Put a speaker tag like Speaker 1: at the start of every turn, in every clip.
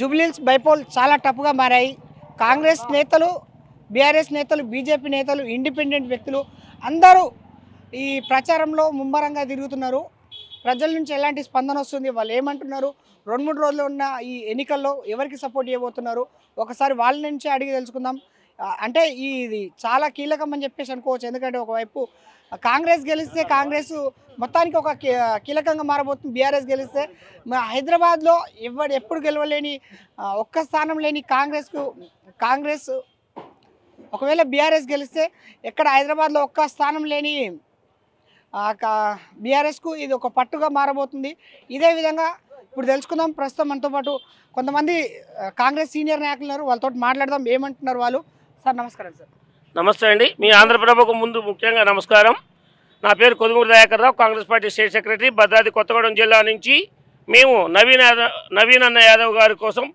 Speaker 1: Jubilee Hills bypoll చాలా టఫ్గా మారాయి. కాంగ్రెస్ నేతలు, బీఆర్ఎస్ నేతలు, బీజేపీ నేతలు, ఇండిపెండెంట్ వ్యక్తులు అందరూ ఈ ప్రచారంలో ముమ్మరంగా తిరుగుతున్నారు. ప్రజల నుంచి ఎలాంటి స్పందన వస్తుంది, వాళ్ళు ఏమంటున్నారు, 2-3 రోజులు ఉన్న ఈ ఎన్నికల్లో ఎవరికి సపోర్ట్ చేయబోతున్నారు, ఒకసారి వాళ్ళ నుంచి అడిగి తెలుసుకుందాం. అంటే ఇది చాలా కీలకం అని చెప్పేసి అనుకోవచ్చు. ఎందుకంటే ఒకవైపు కాంగ్రెస్ గెలిస్తే కాంగ్రెస్ మొత్తానికి ఒక కీలకంగా మారబోతుంది. బీఆర్ఎస్ గెలిస్తే హైదరాబాద్లో ఎప్పుడు గెలవలేని ఒక్క స్థానం లేని కాంగ్రెస్ ఒకవేళ బీఆర్ఎస్ గెలిస్తే ఎక్కడ హైదరాబాద్లో ఒక్క స్థానం లేని బీఆర్ఎస్కు ఇది ఒక పట్టుగా మారబోతుంది. ఇదే విధంగా ఇప్పుడు తెలుసుకుందాం. ప్రస్తుతం మనతో పాటు కొంతమంది కాంగ్రెస్ సీనియర్ నాయకులు ఉన్నారు, వాళ్ళతో మాట్లాడదాం. ఏమంటున్నారు వాళ్ళు. సార్ నమస్కారం. సార్
Speaker 2: నమస్తే అండి. మీ ఆంధ్రప్రభకు ముందు ముఖ్యంగా నమస్కారం. నా పేరు Kodumuri Dayakar Rao, Congress party state secretary, Bhadradri Kothagudem జిల్లా నుంచి. మేము నవీన్ అన్న యాదవ్ గారి కోసం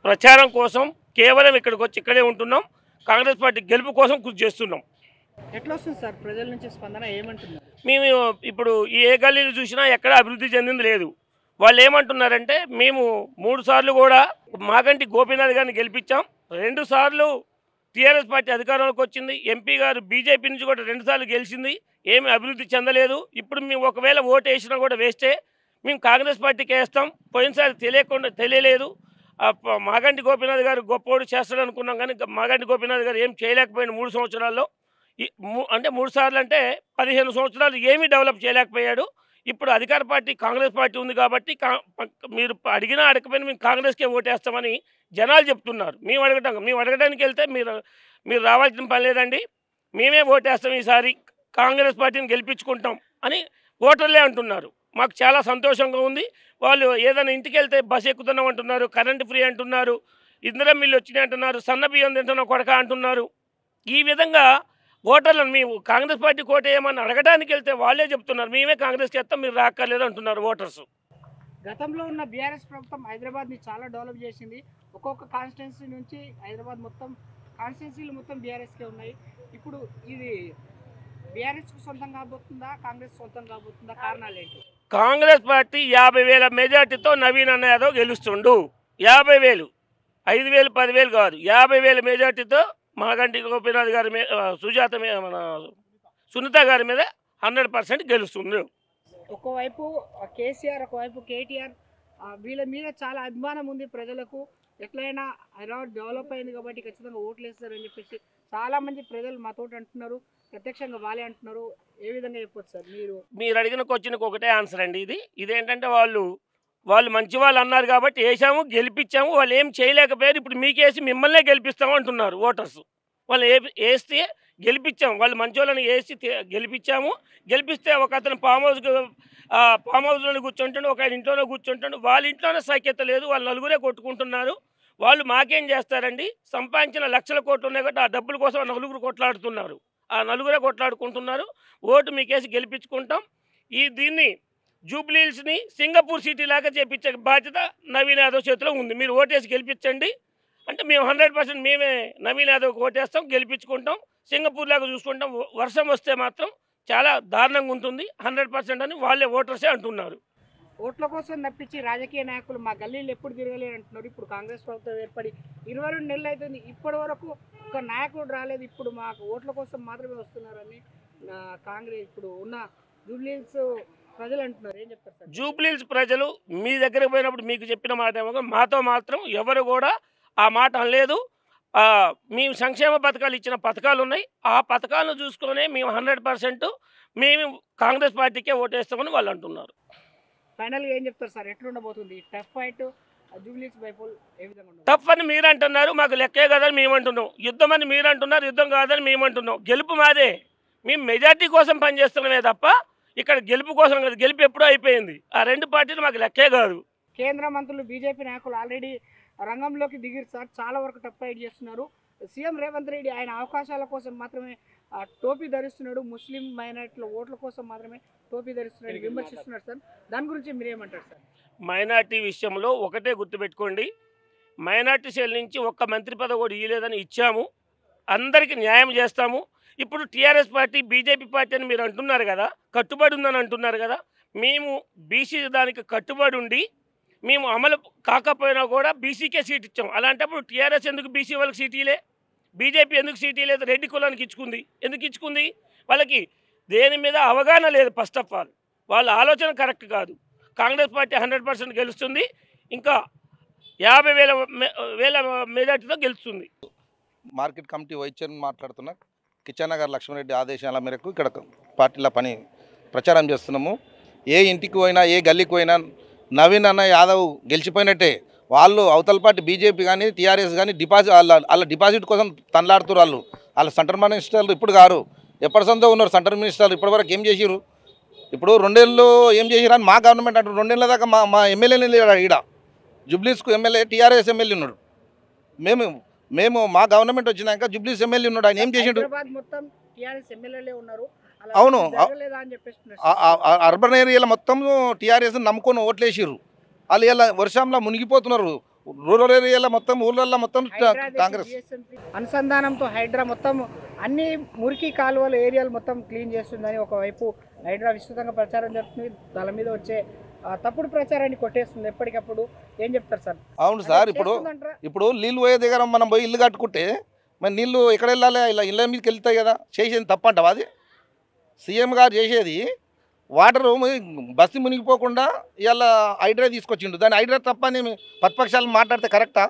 Speaker 2: ప్రచారం కోసం కేవలం ఇక్కడికి వచ్చి ఇక్కడే ఉంటున్నాం. కాంగ్రెస్ పార్టీ గెలుపు కోసం కృషి చేస్తున్నాం.
Speaker 1: ఎట్లా వస్తుంది సార్ ప్రజల నుంచి స్పందన, ఏమంటున్నారు?
Speaker 2: మేము ఇప్పుడు ఏ గల్లీలు చూసినా ఎక్కడ అభివృద్ధి చెందింది లేదు. వాళ్ళు ఏమంటున్నారంటే, మేము 3 సార్లు కూడా మాగంటి గోపీనాథ్ గారిని గెలిపించాం, 2 సార్లు టీఆర్ఎస్ పార్టీ అధికారంలోకి వచ్చింది, ఎంపీ గారు బీజేపీ నుంచి కూడా 2 సార్లు గెలిచింది, ఏమి అభివృద్ధి చెందలేదు. ఇప్పుడు మేము ఒకవేళ ఓటు వేసినా కూడా వేస్తే మేము కాంగ్రెస్ పార్టీకి వేస్తాం. పోయినసారి తెలియలేదు. మాగంటి గోపీనాథ్ గారు గొప్పోడు చేస్తాడు అనుకున్నాం, కానీ మాగంటి గోపీనాథ్ గారు ఏం చేయలేకపోయాడు 3 సంవత్సరాల్లో. అంటే 3 సార్లు అంటే 15 సంవత్సరాలు ఏమీ డెవలప్ చేయలేకపోయాడు. ఇప్పుడు అధికార పార్టీ కాంగ్రెస్ పార్టీ ఉంది కాబట్టి మీరు అడిగినా అడగకపోయినా మేము కాంగ్రెస్కే ఓటేస్తామని జనాలు చెప్తున్నారు. మేము అడగడానికి వెళ్తే మీరు రావాల్సిన పని లేదండి, మేమే ఓటేస్తాం, ఈసారి కాంగ్రెస్ పార్టీని గెలిపించుకుంటాం అని ఓటర్లే అంటున్నారు. మాకు చాలా సంతోషంగా ఉంది. వాళ్ళు ఏదైనా ఇంటికి వెళ్తే బస్సు ఎక్కుతున్నాం అంటున్నారు, కరెంటు ఫ్రీ అంటున్నారు, ఇందిరా మిల్లు వచ్చినాయి అంటున్నారు, సన్న బియ్యం తింటున్నాం కొడక అంటున్నారు. ఈ విధంగా ఓటర్లను మేము కాంగ్రెస్ పార్టీ కోట ఏమని అడగడానికి వెళ్తే వాళ్ళే చెప్తున్నారు మేమే కాంగ్రెస్కి వేస్తాం, మీరు రాక్కర్లేదు అంటున్నారు ఓటర్స్.
Speaker 1: గతంలో ఉన్న బీఆర్ఎస్ ప్రభుత్వం హైదరాబాద్ని చాలా డెవలప్ చేసింది. ఒక్కొక్క కాన్స్టిట్యున్సీ నుంచి హైదరాబాద్ మొత్తం కాన్స్టిట్యున్సీలు మొత్తం బీఆర్ఎస్కే ఉన్నాయి. ఇప్పుడు ఇది బీఆర్ఎస్కు సొంతం కాబోతుందా, కాంగ్రెస్ సొంతం కాబోతుందా? కారణాలు ఏంటి?
Speaker 2: కాంగ్రెస్ పార్టీ 50,000 మెజార్టీతో నవీన్ అన్న యాదవ్ గెలుస్తుండు. 50,000, 5,000, 10,000 కాదు, 50,000 మెజార్టీతో మాగంటి గోపీనాథ్ గారి మీద, సునీత గారి మీద 100% గెలుస్తుంది.
Speaker 1: ఒకవైపు కేసీఆర్, ఒకవైపు కేటీఆర్, వీళ్ళ మీద చాలా అభిమానం ఉంది ప్రజలకు. ఎట్లయినా హైదరాబాద్ డెవలప్ అయింది కాబట్టి ఖచ్చితంగా ఓట్లు వేస్తారని చెప్పేసి చాలామంది ప్రజలు మాతోటి అంటున్నారు, ప్రత్యక్షంగా వాళ్ళే అంటున్నారు. ఏ విధంగా చెప్పొచ్చు సార్?
Speaker 2: మీరు అడిగిన క్వశ్చన్కి ఒకటే ఆన్సర్ అండి. ఇదేంటంటే వాళ్ళు మంచి వాళ్ళు అన్నారు కాబట్టి వేసాము, గెలిపించాము. వాళ్ళు ఏం చేయలేకపోయారు, ఇప్పుడు మీకేసి మిమ్మల్నే గెలిపిస్తాము అంటున్నారు ఓటర్స్. వాళ్ళు వేస్తే గెలిపించాము, వాళ్ళు మంచి వాళ్ళని వేసి గెలిపించాము. గెలిపిస్తే ఒక అతను ఫామ్ హౌస్లోనే కూర్చుంటాడు, ఒక ఆయన ఇంట్లోనే కూర్చుంటాడు. వాళ్ళ ఇంట్లోనే సఖ్యత లేదు, వాళ్ళు నలుగురే కొట్టుకుంటున్నారు. వాళ్ళు మాకేం చేస్తారండి, సంపాదించిన లక్షల కోట్లు ఉన్నాయి కాబట్టి ఆ డబ్బుల కోసం నలుగురు కొట్లాడుతున్నారు, ఆ నలుగురే కొట్లాడుకుంటున్నారు. ఓటు మీకేసి గెలిపించుకుంటాం. దీన్ని జూబ్లీహిల్స్ని సింగపూర్ సిటీ లాగా చేపించే బాధ్యత నవీన్ యాదవ్ చేతిలో ఉంది. మీరు ఓటేసి గెలిపించండి అంటే మేము 100% మేమే నవీన్ యాదవ్కి ఓటేస్తాం, గెలిపించుకుంటాం, సింగపూర్ లాగా చూసుకుంటాం. వర్షం వస్తే మాత్రం చాలా దారుణంగా ఉంటుంది 100% అని వాళ్ళే ఓటర్సే అంటున్నారు.
Speaker 1: ఓట్ల కోసం తప్పించి రాజకీయ నాయకులు మా గల్లీలు ఎప్పుడు తిరగలేరు అంటున్నారు. ఇప్పుడు కాంగ్రెస్ ప్రభుత్వం ఏర్పడి 22 నెలలు అవుతుంది, ఇప్పటి వరకు ఒక నాయకుడు రాలేదు. ఇప్పుడు మాకు ఓట్ల కోసం మాత్రమే వస్తున్నారని కాంగ్రెస్ ఇప్పుడు ఉన్న జూబ్లీహిల్స్ ప్రజలు అంటున్నారు. ఏం చెప్తారు సార్?
Speaker 2: జూబ్లీహిల్స్ ప్రజలు మీ దగ్గరకు పోయినప్పుడు మీకు చెప్పిన మాట ఏమో, మాతో మాత్రం ఎవరు కూడా ఆ మాట అనలేదు. మేము సంక్షేమ పథకాలు ఇచ్చిన పథకాలు ఉన్నాయి, ఆ పథకాలను చూసుకొని మేము 100% మేము కాంగ్రెస్ పార్టీకే ఓటేస్తామని వాళ్ళు అంటున్నారు.
Speaker 1: ఫైనల్గా ఏం చెప్తారు సార్? ఎట్లుండబోతుంది టఫ్ ఫైట్ జూబ్లీహిల్స్ బైపోల్? ఏ విధంగా
Speaker 2: టఫ్ అని మీరు అంటున్నారు, మాకు లెక్కే కాదని మేము అంటున్నాం. యుద్ధం అని మీరు అంటున్నారు, యుద్ధం కాదని మేము అంటున్నాం. గెలుపు మాదే, మేము మెజార్టీ కోసం పనిచేస్తున్నామే తప్ప ఇక్కడ గెలుపు కోసం కాదు. గెలుపు ఎప్పుడూ అయిపోయింది. ఆ 2 పార్టీలు మాకు లెక్కే కాదు.
Speaker 1: కేంద్ర మంత్రులు, బీజేపీ నాయకులు ఆల్రెడీ రంగంలోకి దిగిరు సార్, చాలా వరకు టఫ్ ఫైట్ చేస్తున్నారు. సీఎం రేవంత్ రెడ్డి ఆయన అవకాశాల కోసం మాత్రమే టోపీ ధరిస్తున్నాడు, ముస్లిం మైనార్టీల ఓట్ల కోసం మాత్రమే టోపీ ధరిస్తున్నాడు విమర్శిస్తున్నారు సార్. దాని గురించి మీరేమంటారు సార్?
Speaker 2: మైనార్టీ విషయంలో ఒకటే గుర్తుపెట్టుకోండి, మైనార్టీ సెల్ నుంచి ఒక్క మంత్రి పదవి కూడా ఇవ్వలేదని ఇచ్చాము, అందరికీ న్యాయం చేస్తాము. ఇప్పుడు టీఆర్ఎస్ పార్టీ, బీజేపీ పార్టీ అని మీరు అంటున్నారు కదా, కట్టుబడి ఉందని అంటున్నారు కదా, మేము బీసీ దానికి కట్టుబడి ఉండి మేము అమలు కాకపోయినా కూడా బీసీకే సీట్ ఇచ్చాం. అలాంటప్పుడు టీఆర్ఎస్ ఎందుకు బీసీ వాళ్ళకి సీట్ ఇవ్వలే? బీజేపీ ఎందుకు సీట్ ఇవ్వలేదు? రెడ్డి కులానికి ఇచ్చుకుంది. ఎందుకు ఇచ్చుకుంది? వాళ్ళకి దేని మీద అవగాహన లేదు. ఫస్ట్ ఆఫ్ ఆల్ వాళ్ళ ఆలోచన కరెక్ట్ కాదు. కాంగ్రెస్ పార్టీ 100% గెలుస్తుంది. ఇంకా 50,000 మెజార్టీతో గెలుస్తుంది.
Speaker 3: మార్కెట్ కమిటీ వైస్ చైర్మన్ మాట్లాడుతున్నా. కిచెన్ నగర్ లక్ష్మణరెడ్డి ఆదేశాల మేరకు ఇక్కడ పార్టీల ప్రచారం చేస్తున్నాము. ఏ ఇంటికి పోయినా ఏ గల్లీకి పోయినా నవీన్ అన్న యాదవ్ గెలిచిపోయినట్టే. వాళ్ళు అవతల పార్టీ బీజేపీ కానీ టీఆర్ఎస్ కానీ వాళ్ళ డిపాజిట్ కోసం తనలాడుతున్నారు. వాళ్ళ సెంటర్ మినిస్టర్లు ఇప్పుడు గారు ఎప్పటి సందో ఉన్నారు సెంటర్ మినిస్టర్లు. ఇప్పటివరకు ఏం చేసిరు? ఇప్పుడు 2 ఏళ్ళు ఏం చేసిరు అని మా గవర్నమెంట్ అంటారు. 2 ఏళ్ళ దాకా మా ఎమ్మెల్యేని లేడు. ఈడ జుబ్లీస్కు ఎమ్మెల్యే టీఆర్ఎస్ ఎమ్మెల్యే ఉన్నాడు. మేము మా గవర్నమెంట్ వచ్చినాక జుబ్లీస్ ఎమ్మెల్యే ఉన్నాడు. ఆయన ఏం చేసిండు? అవును, అర్బన్ ఏరియాలో మొత్తం టీఆర్ఎస్ నమ్ముకొని ఓట్లేసిర్రు. వాళ్ళు ఇలా వర్షంలో మునిగిపోతున్నారు. రూరల్ ఏరియాలో మొత్తం ఊళ్ళల్లో మొత్తం కాంగ్రెస్
Speaker 1: అనుసంధానంతో హైడ్రా మొత్తం అన్ని మురికి కాలువల ఏరియాలు మొత్తం క్లీన్ చేస్తుందని ఒకవైపు హైడ్రా విస్తృతంగా ప్రచారం జరుగుతుంది. దాని మీద వచ్చే తప్పుడు ప్రచారాన్ని కొట్టేస్తుంది ఎప్పటికప్పుడు. ఏం చెప్తారు సార్?
Speaker 3: అవును సార్, ఇప్పుడు నీళ్ళు పోయే దగ్గర మనం పోయి ఇల్లు కట్టుకుంటే మరి నీళ్ళు ఎక్కడ వెళ్ళాలి? ఇలా ఇళ్ళ మీదకి వెళ్తాయి కదా. చేసేది తప్పంటావా? అది సీఎం గారు చేసేది వాటరు బస్సు మునిగిపోకుండా ఇవాళ హైడ్రా తీసుకొచ్చిండు. దాని హైడ్రా తప్ప అని ప్రతిపక్షాలు మాట్లాడితే కరెక్టా?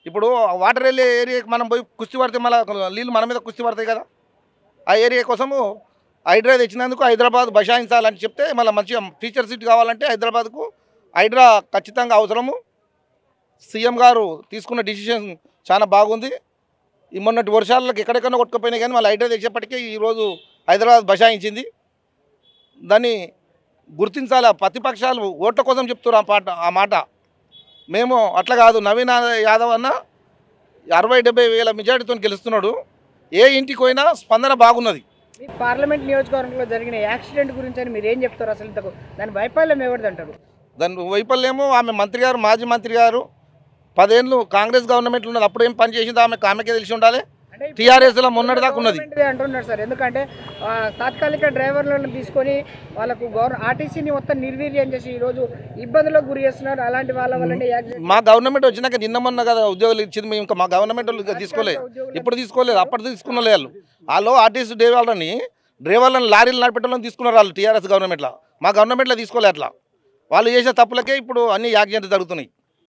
Speaker 3: ఇప్పుడు వాటర్ వెళ్ళే ఏరియాకి మనం పోయి కుస్తీ పడితే మళ్ళీ నీళ్ళు మన మీద కుస్తీ పడతాయి కదా. ఆ ఏరియా కోసము హైడ్రా తెచ్చినందుకు హైదరాబాద్ బషాయించాలని చెప్తే మళ్ళీ మంచిగా ఫ్యూచర్ సిటీ కావాలంటే హైదరాబాద్కు హైడ్రా ఖచ్చితంగా అవసరము. సీఎం గారు తీసుకున్న డిసిషన్ చాలా బాగుంది. ఈ మొన్నటి వర్షాలకు ఎక్కడెక్కడ కొట్టుకుపోయినాయి కానీ మళ్ళీ హైడ్రా తెచ్చేప్పటికీ ఈరోజు హైదరాబాద్ బషాయించింది. దాన్ని గుర్తించాలి. ప్రతిపక్షాలు ఓట్ల కోసం చెప్తున్నారు ఆ మాట. మేము అట్లా కాదు. నవీన్ యాదవ్ అన్న 60-70 వేల మెజార్టీతో గెలుస్తున్నాడు. ఏ ఇంటికి పోయినా స్పందన బాగున్నది.
Speaker 1: పార్లమెంట్ నియోజకవర్గంలో జరిగిన యాక్సిడెంట్ గురించి అని మీరు ఏం చెప్తారు? అసలు ఇంతకు దాని వైఫల్యం ఎవరిది అంటారు?
Speaker 3: దాని వైఫల్యమో ఆమె మంత్రి గారు, మాజీ మంత్రి గారు 10 ఏళ్ళు కాంగ్రెస్ గవర్నమెంట్లో ఉన్నది. అప్పుడు ఏం పని చేసిందో ఆమెకే తెలిసి ఉండాలి. టీఆర్ఎస్లో మొన్నటి దాకా ఉన్నది
Speaker 1: అంటున్నారు సార్. ఎందుకంటే తాత్కాలిక డ్రైవర్లను తీసుకొని వాళ్ళకు ఆర్టీసీని మొత్తం నిర్వీర్యం చేసి ఈరోజు ఇబ్బందులకు గురి చేస్తున్నారు. అలాంటి వాళ్ళ వల్లనే
Speaker 3: మా గవర్నమెంట్ వచ్చినాక నిన్న మొన్న కదా ఉద్యోగులు ఇచ్చింది. మేము ఇంకా మా గవర్నమెంట్ వాళ్ళు తీసుకోలేదు. ఇప్పుడు తీసుకోలేదు. అప్పటి తీసుకున్న వాళ్ళు ఆర్టీసీ డ్రైవర్లను లారీలు నడిపెట్టాలని తీసుకున్నారు వాళ్ళు టీఆర్ఎస్ గవర్నమెంట్లో. మా గవర్నమెంట్లో తీసుకోలేదు. అట్లా వాళ్ళు చేసే తప్పులకే ఇప్పుడు అన్ని యాక్సిడెంట్లు జరుగుతున్నాయి.